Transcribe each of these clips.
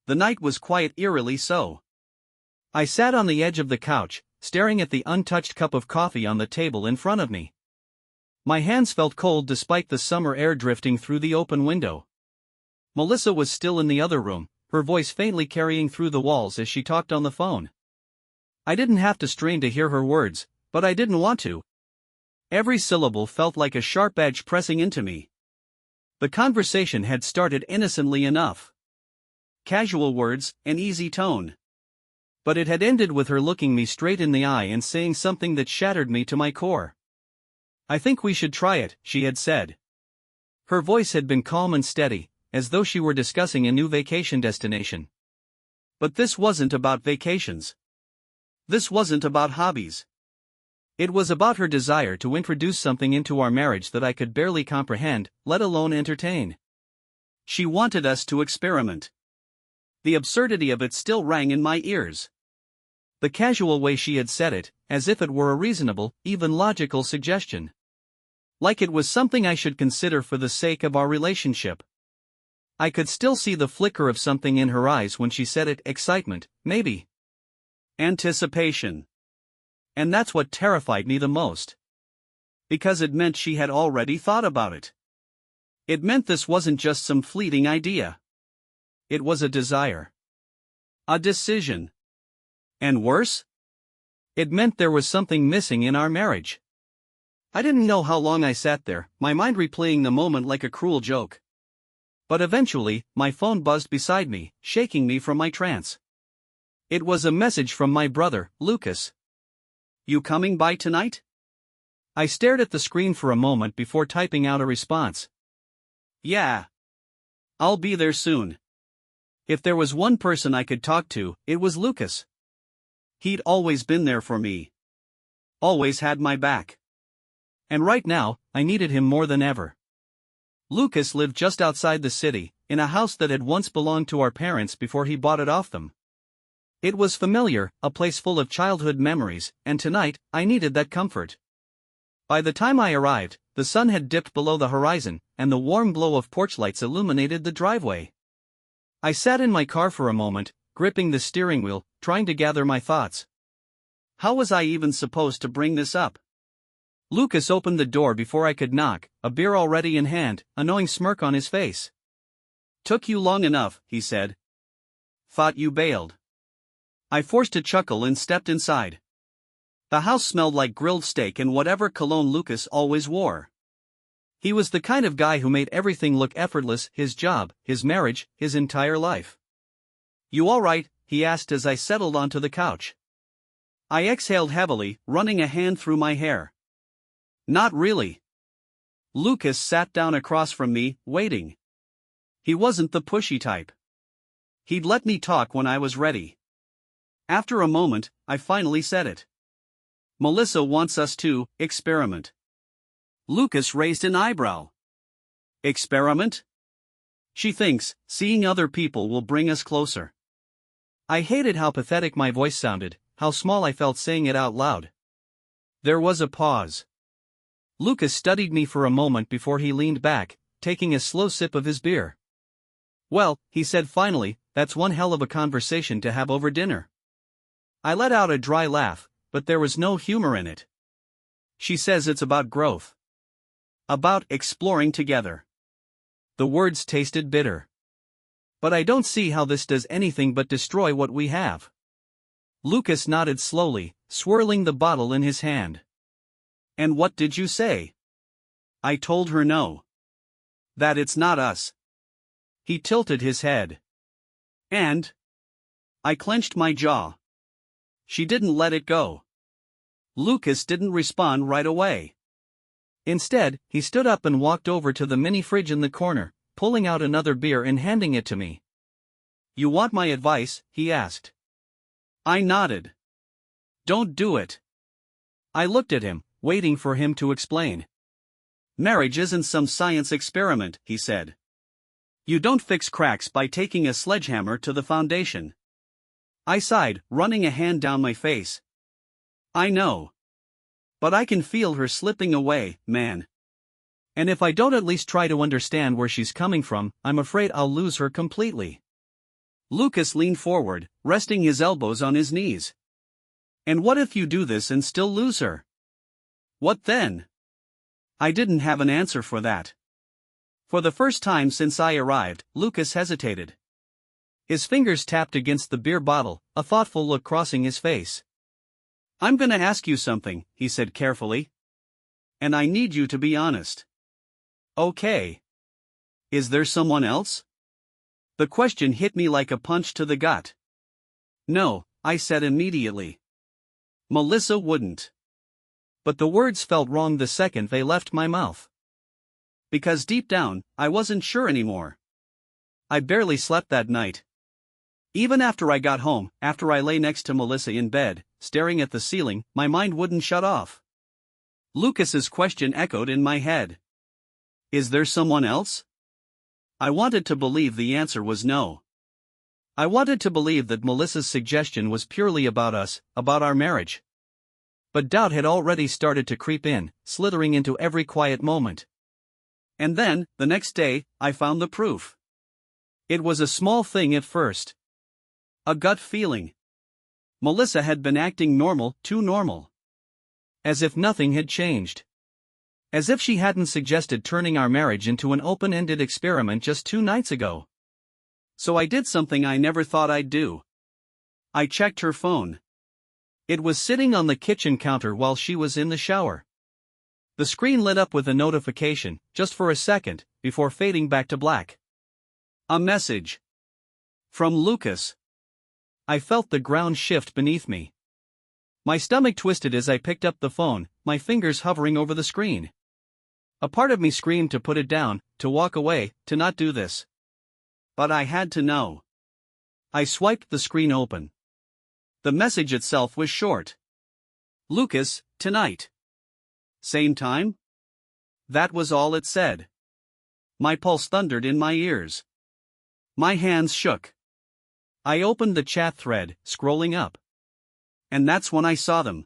the night was quiet, eerily so. I sat on the edge of the couch, staring at the untouched cup of coffee on the table in front of me. My hands felt cold despite the summer air drifting through the open window. Melissa was still in the other room, her voice faintly carrying through the walls as she talked on the phone. I didn't have to strain to hear her words, but I didn't want to. Every syllable felt like a sharp edge pressing into me. The conversation had started innocently enough. Casual words, an easy tone. But it had ended with her looking me straight in the eye and saying something that shattered me to my core. "I think we should try it," she had said. Her voice had been calm and steady, as though she were discussing a new vacation destination. But this wasn't about vacations. This wasn't about hobbies. It was about her desire to introduce something into our marriage that I could barely comprehend, let alone entertain. She wanted us to experiment. The absurdity of it still rang in my ears. The casual way she had said it, as if it were a reasonable, even logical suggestion. Like it was something I should consider for the sake of our relationship. I could still see the flicker of something in her eyes when she said it. Excitement, maybe. Anticipation. And that's what terrified me the most. Because it meant she had already thought about it. It meant this wasn't just some fleeting idea. It was a desire. A decision. And worse? It meant there was something missing in our marriage. I didn't know how long I sat there, my mind replaying the moment like a cruel joke. But eventually, my phone buzzed beside me, shaking me from my trance. It was a message from my brother, Lucas. "You coming by tonight?" I stared at the screen for a moment before typing out a response. "Yeah. I'll be there soon." If there was one person I could talk to, it was Lucas. He'd always been there for me. Always had my back. And right now, I needed him more than ever. Lucas lived just outside the city, in a house that had once belonged to our parents before he bought it off them. It was familiar, a place full of childhood memories, and tonight, I needed that comfort. By the time I arrived, the sun had dipped below the horizon, and the warm glow of porch lights illuminated the driveway. I sat in my car for a moment, gripping the steering wheel, trying to gather my thoughts. How was I even supposed to bring this up? Lucas opened the door before I could knock, a beer already in hand, a knowing smirk on his face. "Took you long enough," he said. "Thought you bailed." I forced a chuckle and stepped inside. The house smelled like grilled steak and whatever cologne Lucas always wore. He was the kind of guy who made everything look effortless, his job, his marriage, his entire life. "You all right?" he asked as I settled onto the couch. I exhaled heavily, running a hand through my hair. "Not really." Lucas sat down across from me, waiting. He wasn't the pushy type. He'd let me talk when I was ready. After a moment, I finally said it. "Melissa wants us to experiment." Lucas raised an eyebrow. "Experiment?" "She thinks seeing other people will bring us closer." I hated how pathetic my voice sounded, how small I felt saying it out loud. There was a pause. Lucas studied me for a moment before he leaned back, taking a slow sip of his beer. "Well," he said finally, "that's one hell of a conversation to have over dinner." I let out a dry laugh, but there was no humor in it. "She says it's about growth. About exploring together." The words tasted bitter. "But I don't see how this does anything but destroy what we have." Lucas nodded slowly, swirling the bottle in his hand. "And what did you say?" I told her no. That it's not us. He tilted his head. "And?" I clenched my jaw. She didn't let it go. Lucas didn't respond right away. Instead, he stood up and walked over to the mini fridge in the corner, pulling out another beer and handing it to me. "You want my advice?" he asked. I nodded. "Don't do it." I looked at him, waiting for him to explain. "Marriage isn't some science experiment," he said. "You don't fix cracks by taking a sledgehammer to the foundation." I sighed, running a hand down my face. "I know. But I can feel her slipping away, man. And if I don't at least try to understand where she's coming from, I'm afraid I'll lose her completely." Lucas leaned forward, resting his elbows on his knees. And what if you do this and still lose her? What then? I didn't have an answer for that. For the first time since I arrived, Lucas hesitated. His fingers tapped against the beer bottle, a thoughtful look crossing his face. I'm gonna ask you something, he said carefully. And I need you to be honest. Okay. Is there someone else? The question hit me like a punch to the gut. No, I said immediately. Melissa wouldn't. But the words felt wrong the second they left my mouth. Because deep down, I wasn't sure anymore. I barely slept that night. Even after I got home, after I lay next to Melissa in bed, staring at the ceiling, my mind wouldn't shut off. Lucas's question echoed in my head. Is there someone else? I wanted to believe the answer was no. I wanted to believe that Melissa's suggestion was purely about us, about our marriage. But doubt had already started to creep in, slithering into every quiet moment. And then, the next day, I found the proof. It was a small thing at first. A gut feeling. Melissa had been acting normal, too normal. As if nothing had changed. As if she hadn't suggested turning our marriage into an open-ended experiment just 2 nights ago. So I did something I never thought I'd do. I checked her phone. It was sitting on the kitchen counter while she was in the shower. The screen lit up with a notification, just for a second, before fading back to black. A message. From Lucas. I felt the ground shift beneath me. My stomach twisted as I picked up the phone, my fingers hovering over the screen. A part of me screamed to put it down, to walk away, to not do this. But I had to know. I swiped the screen open. The message itself was short. Lucas, tonight. Same time? That was all it said. My pulse thundered in my ears. My hands shook. I opened the chat thread, scrolling up. And that's when I saw them.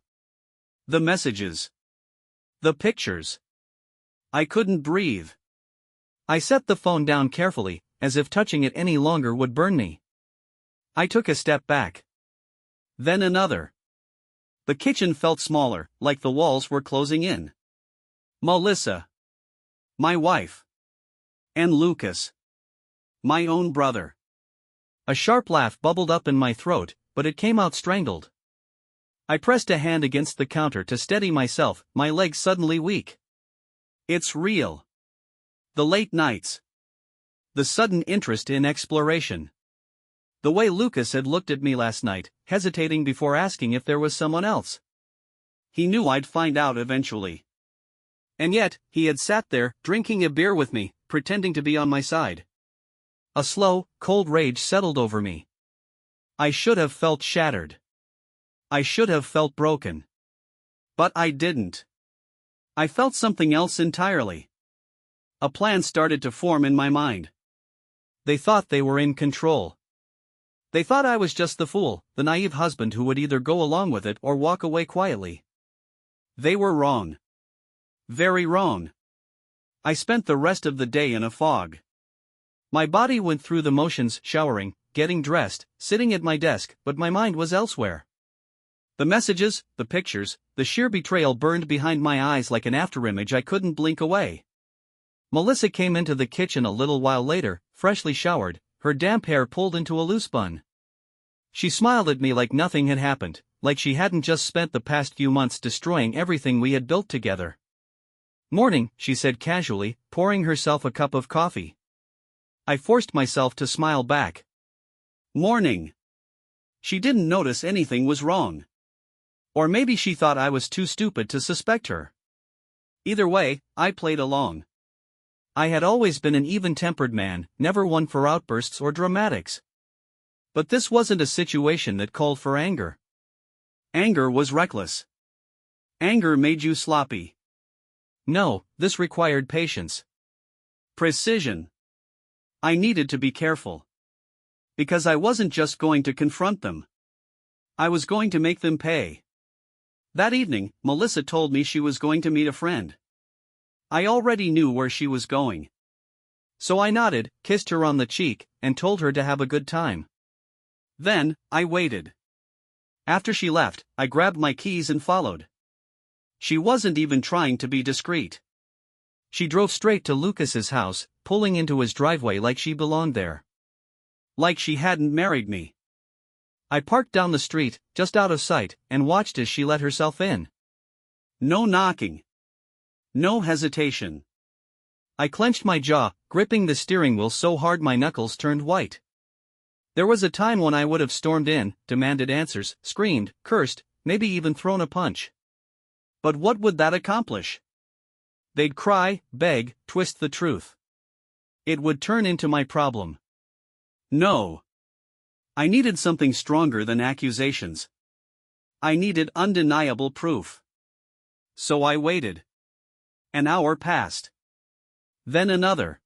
The messages. The pictures. I couldn't breathe. I set the phone down carefully, as if touching it any longer would burn me. I took a step back. Then another. The kitchen felt smaller, like the walls were closing in. Melissa. My wife. And Lucas. My own brother. A sharp laugh bubbled up in my throat, but it came out strangled. I pressed a hand against the counter to steady myself, my legs suddenly weak. It's real. The late nights. The sudden interest in exploration. The way Lucas had looked at me last night, hesitating before asking if there was someone else. He knew I'd find out eventually. And yet, he had sat there, drinking a beer with me, pretending to be on my side. A slow, cold rage settled over me. I should have felt shattered. I should have felt broken. But I didn't. I felt something else entirely. A plan started to form in my mind. They thought they were in control. They thought I was just the fool, the naive husband who would either go along with it or walk away quietly. They were wrong. Very wrong. I spent the rest of the day in a fog. My body went through the motions, showering, getting dressed, sitting at my desk, but my mind was elsewhere. The messages, the pictures, the sheer betrayal burned behind my eyes like an afterimage I couldn't blink away. Melissa came into the kitchen a little while later, freshly showered, her damp hair pulled into a loose bun. She smiled at me like nothing had happened, like she hadn't just spent the past few months destroying everything we had built together. Morning, she said casually, pouring herself a cup of coffee. I forced myself to smile back. Morning. She didn't notice anything was wrong. Or maybe she thought I was too stupid to suspect her. Either way, I played along. I had always been an even-tempered man, never one for outbursts or dramatics. But this wasn't a situation that called for anger. Anger was reckless. Anger made you sloppy. No, this required patience. Precision. I needed to be careful. Because I wasn't just going to confront them. I was going to make them pay. That evening, Melissa told me she was going to meet a friend. I already knew where she was going. So I nodded, kissed her on the cheek, and told her to have a good time. Then, I waited. After she left, I grabbed my keys and followed. She wasn't even trying to be discreet. She drove straight to Lucas's house, pulling into his driveway like she belonged there. Like she hadn't married me. I parked down the street, just out of sight, and watched as she let herself in. No knocking. No hesitation. I clenched my jaw, gripping the steering wheel so hard my knuckles turned white. There was a time when I would have stormed in, demanded answers, screamed, cursed, maybe even thrown a punch. But what would that accomplish? They'd cry, beg, twist the truth. It would turn into my problem. No. I needed something stronger than accusations. I needed undeniable proof. So I waited. An hour passed. Then another.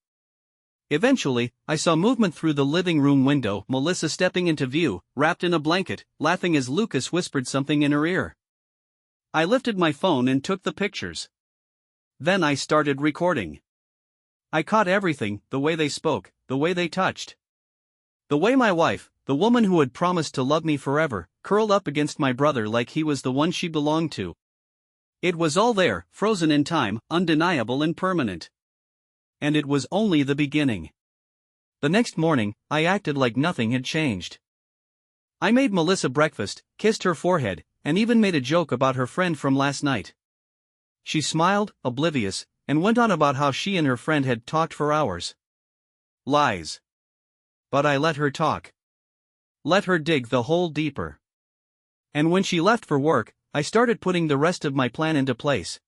Eventually, I saw movement through the living room window, Melissa stepping into view, wrapped in a blanket, laughing as Lucas whispered something in her ear. I lifted my phone and took the pictures. Then I started recording. I caught everything, the way they spoke, the way they touched. The way my wife, the woman who had promised to love me forever, curled up against my brother like he was the one she belonged to. It was all there, frozen in time, undeniable and permanent. And it was only the beginning. The next morning, I acted like nothing had changed. I made Melissa breakfast, kissed her forehead, and even made a joke about her friend from last night. She smiled, oblivious, and went on about how she and her friend had talked for hours. Lies. But I let her talk. Let her dig the hole deeper. And when she left for work, I started putting the rest of my plan into place.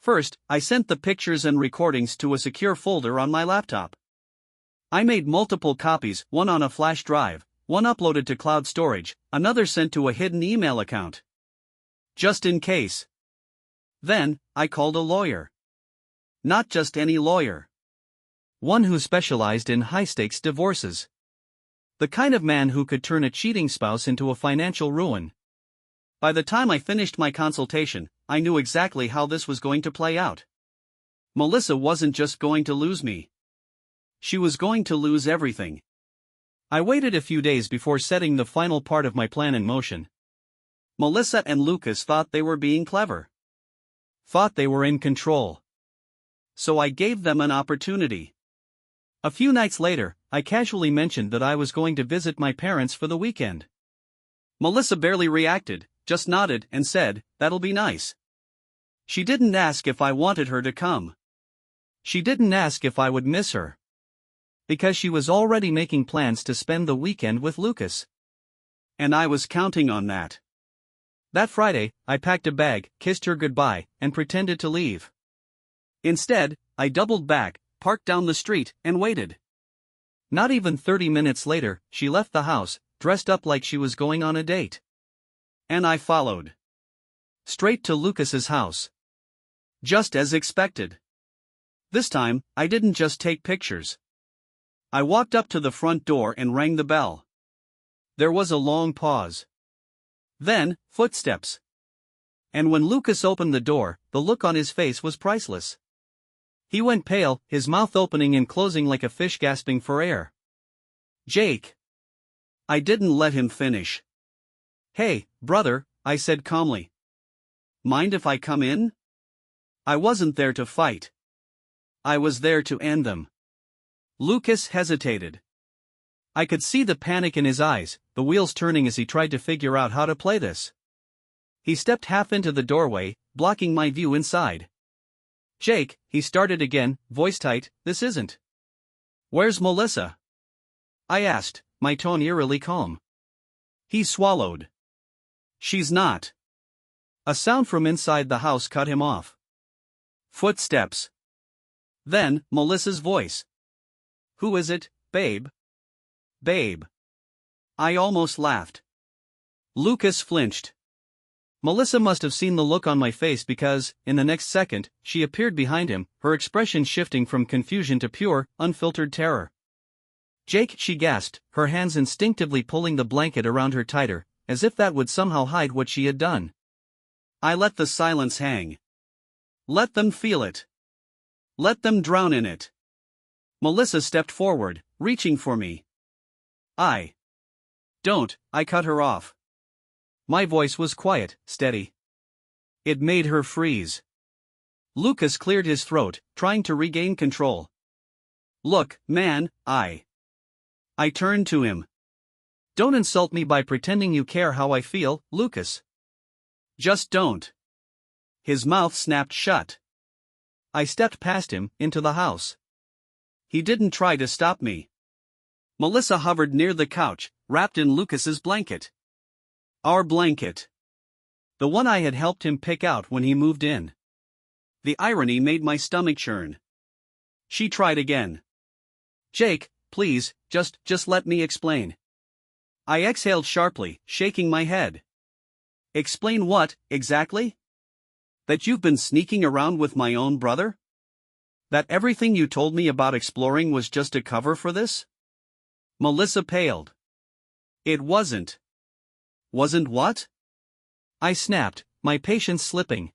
First, I sent the pictures and recordings to a secure folder on my laptop. I made multiple copies, one on a flash drive, one uploaded to cloud storage, another sent to a hidden email account. Just in case. Then, I called a lawyer. Not just any lawyer. One who specialized in high-stakes divorces. The kind of man who could turn a cheating spouse into a financial ruin. By the time I finished my consultation, I knew exactly how this was going to play out. Melissa wasn't just going to lose me. She was going to lose everything. I waited a few days before setting the final part of my plan in motion. Melissa and Lucas thought they were being clever. Thought they were in control. So I gave them an opportunity. A few nights later, I casually mentioned that I was going to visit my parents for the weekend. Melissa barely reacted, just nodded and said, "That'll be nice." She didn't ask if I wanted her to come. She didn't ask if I would miss her. Because she was already making plans to spend the weekend with Lucas. And I was counting on that. That Friday, I packed a bag, kissed her goodbye, and pretended to leave. Instead, I doubled back, parked down the street, and waited. Not even 30 minutes later, she left the house, dressed up like she was going on a date. And I followed. Straight to Lucas's house. Just as expected. This time, I didn't just take pictures. I walked up to the front door and rang the bell. There was a long pause. Then, footsteps. And when Lucas opened the door, the look on his face was priceless. He went pale, his mouth opening and closing like a fish gasping for air. "Jake." I didn't let him finish. "Hey, brother," I said calmly. "Mind if I come in?" I wasn't there to fight. I was there to end them. Lucas hesitated. I could see the panic in his eyes, the wheels turning as he tried to figure out how to play this. He stepped half into the doorway, blocking my view inside. "Jake," he started again, voice tight, "this isn't." "Where's Melissa?" I asked, my tone eerily calm. He swallowed. "She's not." A sound from inside the house cut him off. Footsteps. Then, Melissa's voice. "Who is it, babe?" "Babe." I almost laughed. Lucas flinched. Melissa must have seen the look on my face because, in the next second, she appeared behind him, her expression shifting from confusion to pure, unfiltered terror. "Jake," she gasped, her hands instinctively pulling the blanket around her tighter, as if that would somehow hide what she had done. I let the silence hang. Let them feel it. Let them drown in it. Melissa stepped forward, reaching for me. I Don't, I cut her off. My voice was quiet, steady. It made her freeze. Lucas cleared his throat, trying to regain control. Look, man, I turned to him. Don't insult me by pretending you care how I feel, Lucas. Just don't. His mouth snapped shut. I stepped past him, into the house. He didn't try to stop me. Melissa hovered near the couch, wrapped in Lucas's blanket. Our blanket. The one I had helped him pick out when he moved in. The irony made my stomach churn. She tried again. Jake, please, just let me explain. I exhaled sharply, shaking my head. Explain what, exactly? That you've been sneaking around with my own brother? That everything you told me about exploring was just a cover for this? Melissa paled. It wasn't. Wasn't what? I snapped, my patience slipping.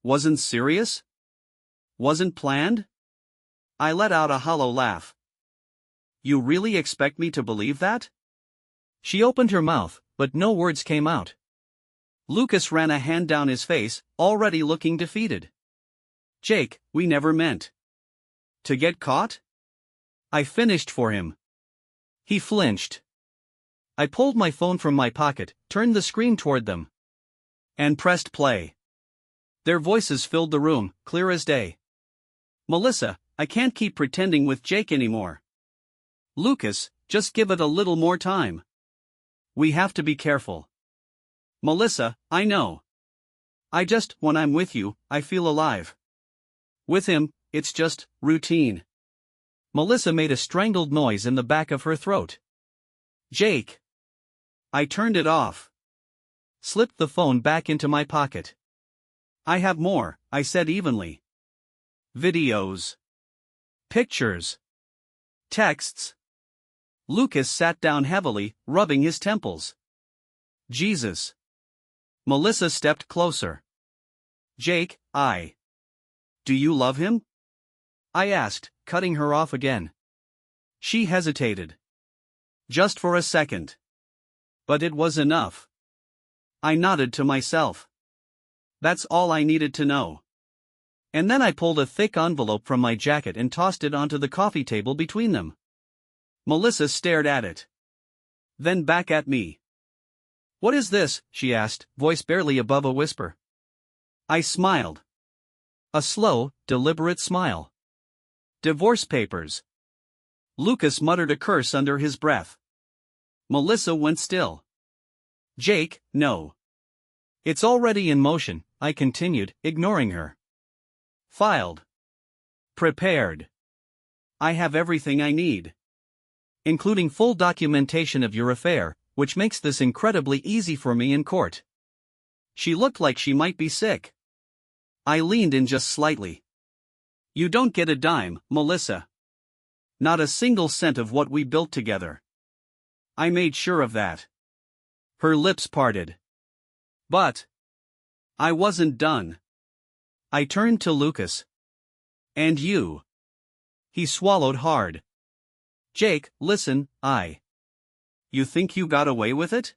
Wasn't serious? Wasn't planned? I let out a hollow laugh. You really expect me to believe that? She opened her mouth, but no words came out. Lucas ran a hand down his face, already looking defeated. Jake, we never meant to get caught? I finished for him. He flinched. I pulled my phone from my pocket, turned the screen toward them, and pressed play. Their voices filled the room, clear as day. Melissa, I can't keep pretending with Jake anymore. Lucas, just give it a little more time. We have to be careful. Melissa, I know. When I'm with you, I feel alive. With him, it's just routine. Melissa made a strangled noise in the back of her throat. Jake. I turned it off. Slipped the phone back into my pocket. I have more, I said evenly. Videos. Pictures. Texts. Lucas sat down heavily, rubbing his temples. Jesus. Melissa stepped closer. Jake, do you love him? I asked, cutting her off again. She hesitated. Just for a second. But it was enough. I nodded to myself. That's all I needed to know. And then I pulled a thick envelope from my jacket and tossed it onto the coffee table between them. Melissa stared at it. Then back at me. What is this? She asked, voice barely above a whisper. I smiled. A slow, deliberate smile. Divorce papers. Lucas muttered a curse under his breath. Melissa went still. Jake, no. It's already in motion, I continued, ignoring her. Filed. Prepared. I have everything I need. Including full documentation of your affair, which makes this incredibly easy for me in court. She looked like she might be sick. I leaned in just slightly. You don't get a dime, Melissa. Not a single cent of what we built together. I made sure of that. Her lips parted. But I wasn't done. I turned to Lucas. And you. He swallowed hard. Jake, listen, You think you got away with it?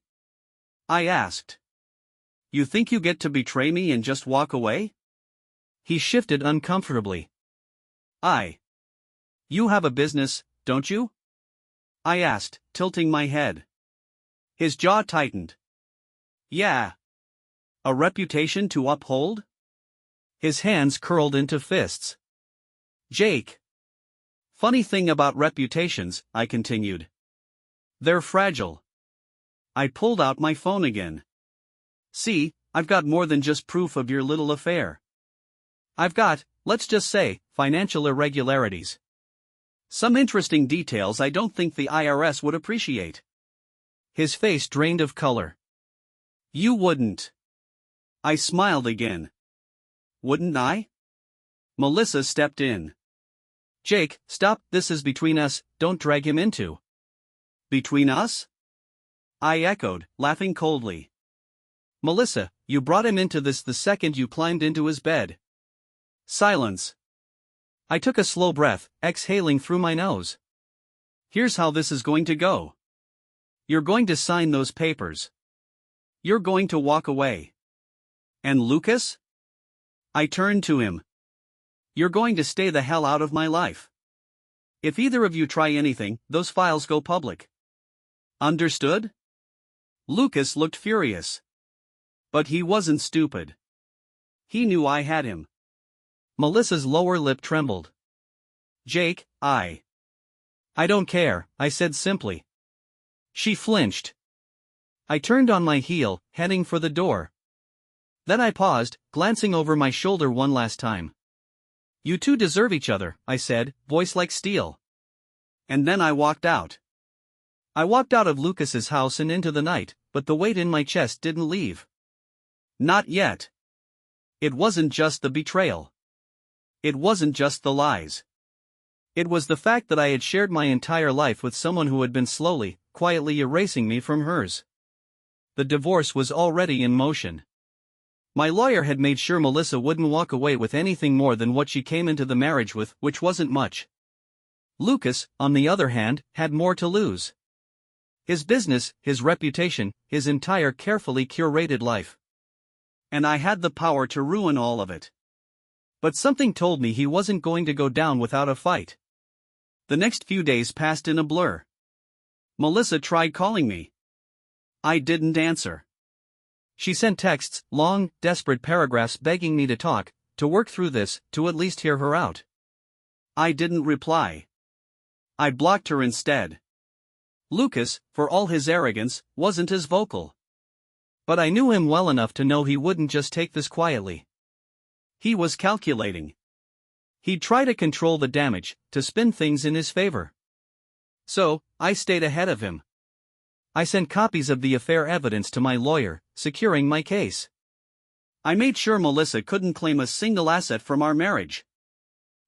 I asked. You think you get to betray me and just walk away? He shifted uncomfortably. You have a business, don't you? I asked, tilting my head. His jaw tightened. Yeah. A reputation to uphold? His hands curled into fists. Jake. Funny thing about reputations, I continued. They're fragile. I pulled out my phone again. See, I've got more than just proof of your little affair. I've got, let's just say, financial irregularities. Some interesting details I don't think the IRS would appreciate. His face drained of color. You wouldn't. I smiled again. Wouldn't I? Melissa stepped in. Jake, stop, this is between us, don't drag him into. Between us? I echoed, laughing coldly. Melissa, you brought him into this the second you climbed into his bed. Silence. I took a slow breath, exhaling through my nose. Here's how this is going to go. You're going to sign those papers. You're going to walk away. And Lucas? I turned to him. You're going to stay the hell out of my life. If either of you try anything, those files go public. Understood? Lucas looked furious. But he wasn't stupid. He knew I had him. Melissa's lower lip trembled. Jake, I don't care, I said simply. She flinched. I turned on my heel, heading for the door. Then I paused, glancing over my shoulder one last time. You two deserve each other, I said, voice like steel. And then I walked out. I walked out of Lucas's house and into the night, but the weight in my chest didn't leave. Not yet. It wasn't just the betrayal. It wasn't just the lies. It was the fact that I had shared my entire life with someone who had been slowly, quietly erasing me from hers. The divorce was already in motion. My lawyer had made sure Melissa wouldn't walk away with anything more than what she came into the marriage with, which wasn't much. Lucas, on the other hand, had more to lose. His business, his reputation, his entire carefully curated life. And I had the power to ruin all of it. But something told me he wasn't going to go down without a fight. The next few days passed in a blur. Melissa tried calling me. I didn't answer. She sent texts, long, desperate paragraphs begging me to talk, to work through this, to at least hear her out. I didn't reply. I blocked her instead. Lucas, for all his arrogance, wasn't as vocal. But I knew him well enough to know he wouldn't just take this quietly. He was calculating. He'd try to control the damage, to spin things in his favor. So, I stayed ahead of him. I sent copies of the affair evidence to my lawyer, securing my case. I made sure Melissa couldn't claim a single asset from our marriage.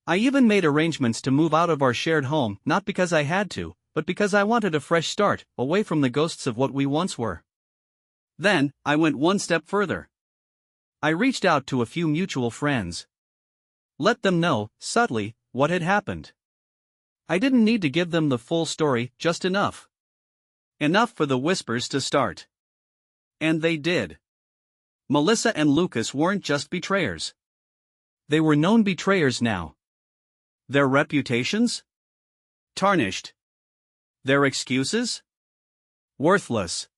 I even made arrangements to move out of our shared home, not because I had to, but because I wanted a fresh start, away from the ghosts of what we once were. Then, I went one step further. I reached out to a few mutual friends. Let them know, subtly, what had happened. I didn't need to give them the full story, just enough. Enough for the whispers to start. And they did. Melissa and Lucas weren't just betrayers. They were known betrayers now. Their reputations? Tarnished. Their excuses? Worthless.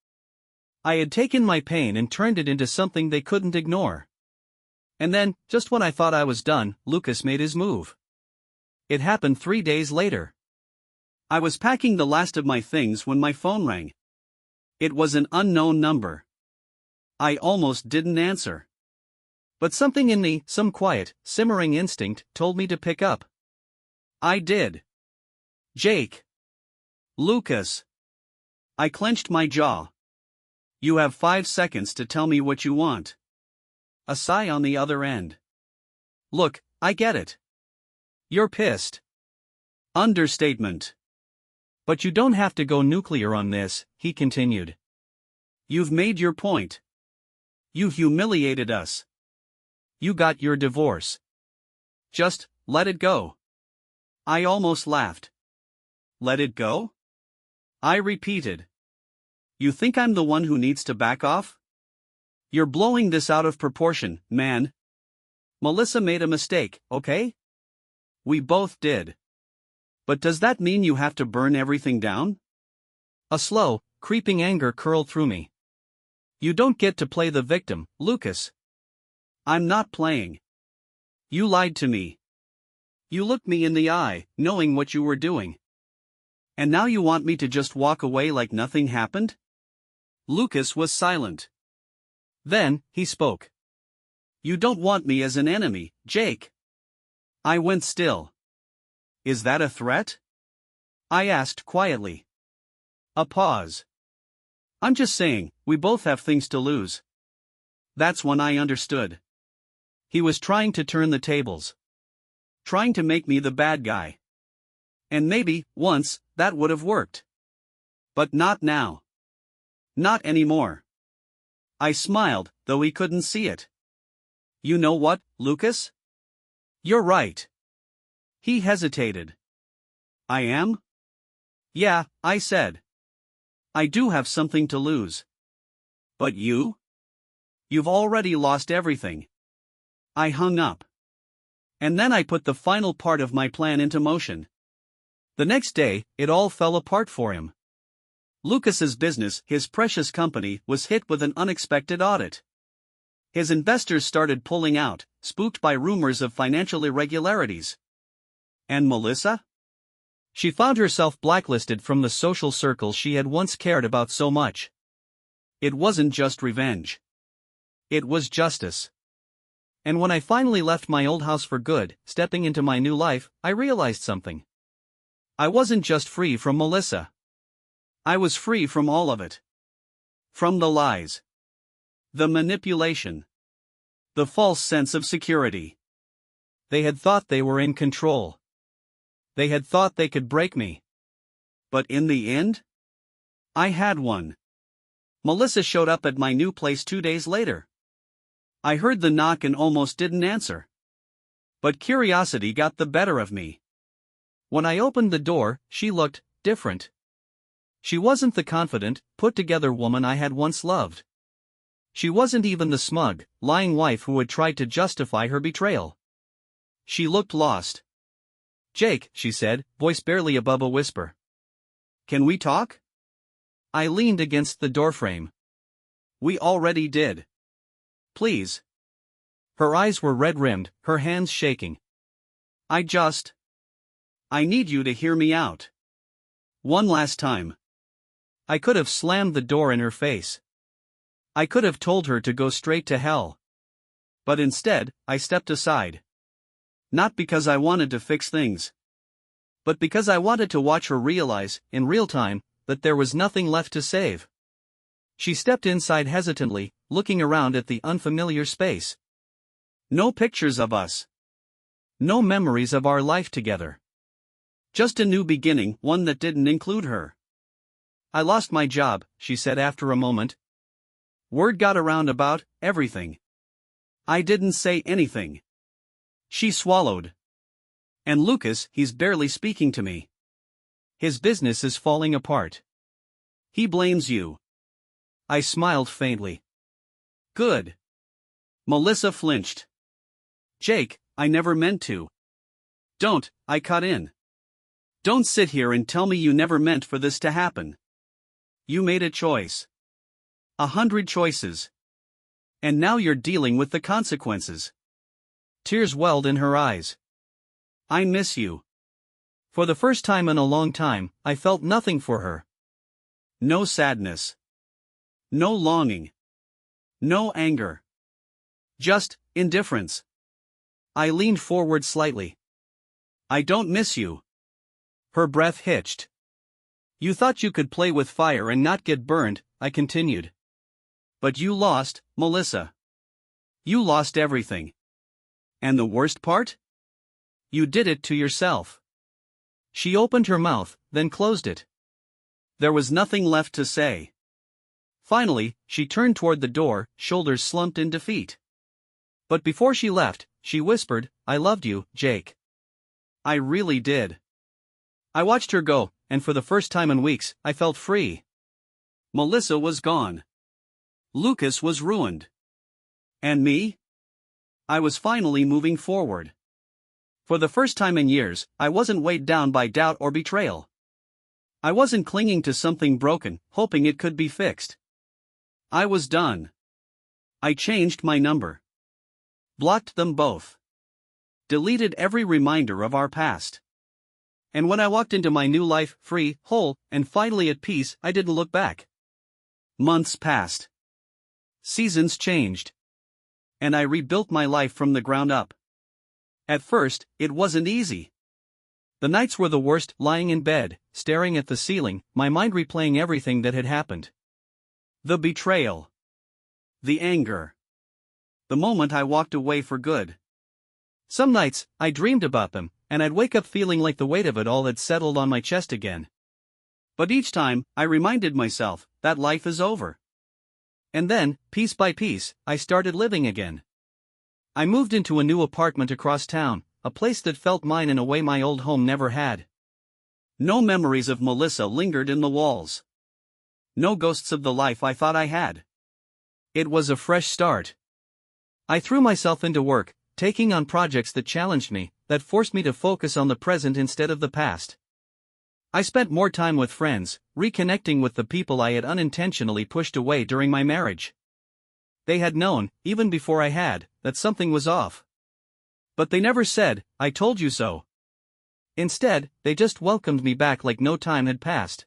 I had taken my pain and turned it into something they couldn't ignore. And then, just when I thought I was done, Lucas made his move. It happened 3 days later. I was packing the last of my things when my phone rang. It was an unknown number. I almost didn't answer. But something in me, some quiet, simmering instinct, told me to pick up. I did. Jake. Lucas. I clenched my jaw. You have 5 seconds to tell me what you want. A sigh on the other end. Look, I get it. You're pissed. Understatement. But you don't have to go nuclear on this, he continued. You've made your point. You humiliated us. You got your divorce. Just, let it go. I almost laughed. Let it go? I repeated. You think I'm the one who needs to back off? You're blowing this out of proportion, man. Melissa made a mistake, okay? We both did. But does that mean you have to burn everything down? A slow, creeping anger curled through me. You don't get to play the victim, Lucas. I'm not playing. You lied to me. You looked me in the eye, knowing what you were doing. And now you want me to just walk away like nothing happened? Lucas was silent. Then, he spoke. You don't want me as an enemy, Jake. I went still. Is that a threat? I asked quietly. A pause. I'm just saying, we both have things to lose. That's when I understood. He was trying to turn the tables. Trying to make me the bad guy. And maybe, once, that would have worked. But not now. Not anymore. I smiled, though he couldn't see it. You know what, Lucas? You're right. He hesitated. I am? Yeah, I said. I do have something to lose. But you? You've already lost everything. I hung up. And then I put the final part of my plan into motion. The next day, it all fell apart for him. Lucas's business, his precious company, was hit with an unexpected audit. His investors started pulling out, spooked by rumors of financial irregularities. And Melissa? She found herself blacklisted from the social circle she had once cared about so much. It wasn't just revenge. It was justice. And when I finally left my old house for good, stepping into my new life, I realized something. I wasn't just free from Melissa. I was free from all of it. From the lies. The manipulation. The false sense of security. They had thought they were in control. They had thought they could break me. But in the end? I had won. Melissa showed up at my new place 2 days later. I heard the knock and almost didn't answer. But curiosity got the better of me. When I opened the door, she looked different. She wasn't the confident, put-together woman I had once loved. She wasn't even the smug, lying wife who had tried to justify her betrayal. She looked lost. "Jake," she said, voice barely above a whisper. "Can we talk?" I leaned against the doorframe. "We already did. Please." Her eyes were red-rimmed, her hands shaking. I need you to hear me out. One last time." I could have slammed the door in her face. I could have told her to go straight to hell. But instead, I stepped aside. Not because I wanted to fix things. But because I wanted to watch her realize, in real time, that there was nothing left to save. She stepped inside hesitantly, looking around at the unfamiliar space. No pictures of us. No memories of our life together. Just a new beginning, one that didn't include her. "I lost my job," she said after a moment. "Word got around about everything." I didn't say anything. She swallowed. "And Lucas, he's barely speaking to me. His business is falling apart. He blames you." I smiled faintly. "Good." Melissa flinched. "Jake, I never meant to." "Don't," I cut in. "Don't sit here and tell me you never meant for this to happen. You made a choice. 100 choices. And now you're dealing with the consequences." Tears welled in her eyes. "I miss you." For the first time in a long time, I felt nothing for her. No sadness. No longing. No anger. Just indifference. I leaned forward slightly. "I don't miss you." Her breath hitched. "You thought you could play with fire and not get burned," I continued. "But you lost, Melissa. You lost everything. And the worst part? You did it to yourself." She opened her mouth, then closed it. There was nothing left to say. Finally, she turned toward the door, shoulders slumped in defeat. But before she left, she whispered, "I loved you, Jake." I really did. I watched her go, and for the first time in weeks, I felt free. Melissa was gone. Lucas was ruined. And me? I was finally moving forward. For the first time in years, I wasn't weighed down by doubt or betrayal. I wasn't clinging to something broken, hoping it could be fixed. I was done. I changed my number. Blocked them both. Deleted every reminder of our past. And when I walked into my new life, free, whole, and finally at peace, I didn't look back. Months passed. Seasons changed. And I rebuilt my life from the ground up. At first, it wasn't easy. The nights were the worst, lying in bed, staring at the ceiling, my mind replaying everything that had happened. The betrayal. The anger. The moment I walked away for good. Some nights, I dreamed about them, and I'd wake up feeling like the weight of it all had settled on my chest again. But each time, I reminded myself that life is over. And then, piece by piece, I started living again. I moved into a new apartment across town, a place that felt mine in a way my old home never had. No memories of Melissa lingered in the walls. No ghosts of the life I thought I had. It was a fresh start. I threw myself into work, taking on projects that challenged me, that forced me to focus on the present instead of the past. I spent more time with friends, reconnecting with the people I had unintentionally pushed away during my marriage. They had known, even before I had, that something was off. But they never said, "I told you so." Instead, they just welcomed me back like no time had passed.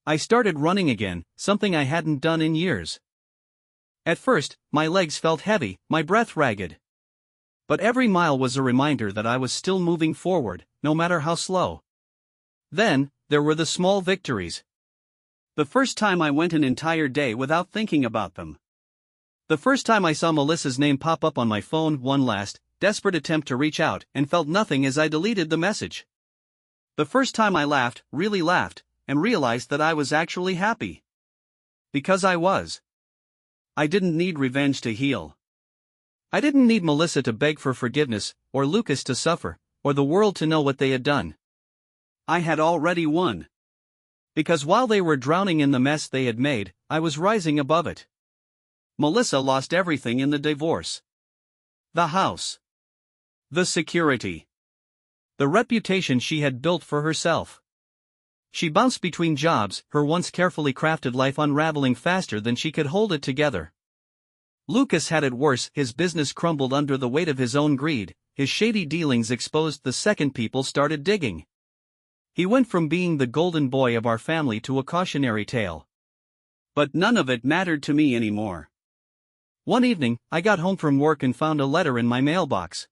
I started running again, something I hadn't done in years. At first, my legs felt heavy, my breath ragged. But every mile was a reminder that I was still moving forward, no matter how slow. Then, there were the small victories. The first time I went an entire day without thinking about them. The first time I saw Melissa's name pop up on my phone, one last, desperate attempt to reach out, and felt nothing as I deleted the message. The first time I laughed, really laughed, and realized that I was actually happy. Because I was. I didn't need revenge to heal. I didn't need Melissa to beg for forgiveness, or Lucas to suffer, or the world to know what they had done. I had already won. Because while they were drowning in the mess they had made, I was rising above it. Melissa lost everything in the divorce. The house. The security. The reputation she had built for herself. She bounced between jobs, her once carefully crafted life unraveling faster than she could hold it together. Lucas had it worse, his business crumbled under the weight of his own greed, his shady dealings exposed the second people started digging. He went from being the golden boy of our family to a cautionary tale. But none of it mattered to me anymore. One evening, I got home from work and found a letter in my mailbox.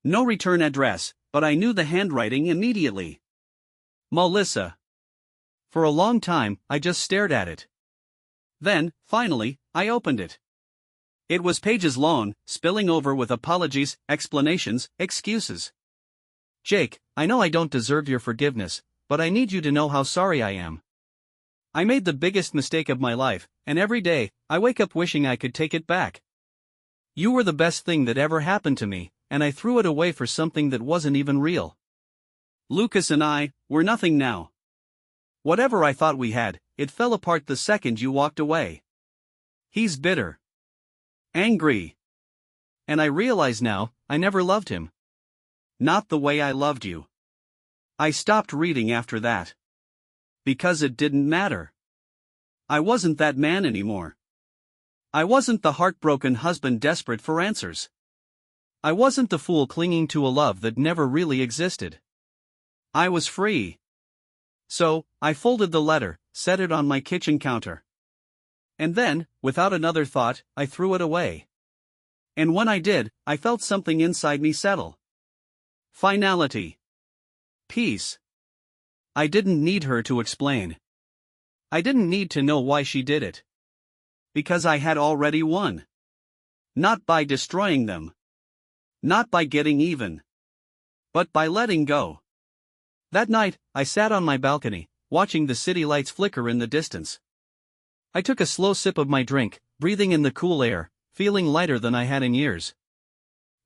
No return address, but I knew the handwriting immediately. Melissa. For a long time, I just stared at it. Then, finally, I opened it. It was pages long, spilling over with apologies, explanations, excuses. "Jake, I know I don't deserve your forgiveness, but I need you to know how sorry I am. I made the biggest mistake of my life, and every day, I wake up wishing I could take it back. You were the best thing that ever happened to me, and I threw it away for something that wasn't even real. Lucas and I, we're nothing now. Whatever I thought we had, it fell apart the second you walked away. He's bitter. Angry. And I realize now, I never loved him. Not the way I loved you." I stopped reading after that. Because it didn't matter. I wasn't that man anymore. I wasn't the heartbroken husband desperate for answers. I wasn't the fool clinging to a love that never really existed. I was free. So, I folded the letter, set it on my kitchen counter. And then, without another thought, I threw it away. And when I did, I felt something inside me settle. Finality. Peace. I didn't need her to explain. I didn't need to know why she did it. Because I had already won. Not by destroying them. Not by getting even. But by letting go. That night, I sat on my balcony, watching the city lights flicker in the distance. I took a slow sip of my drink, breathing in the cool air, feeling lighter than I had in years.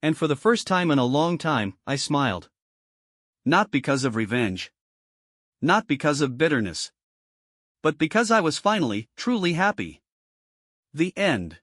And for the first time in a long time, I smiled. Not because of revenge. Not because of bitterness. But because I was finally, truly happy. The end.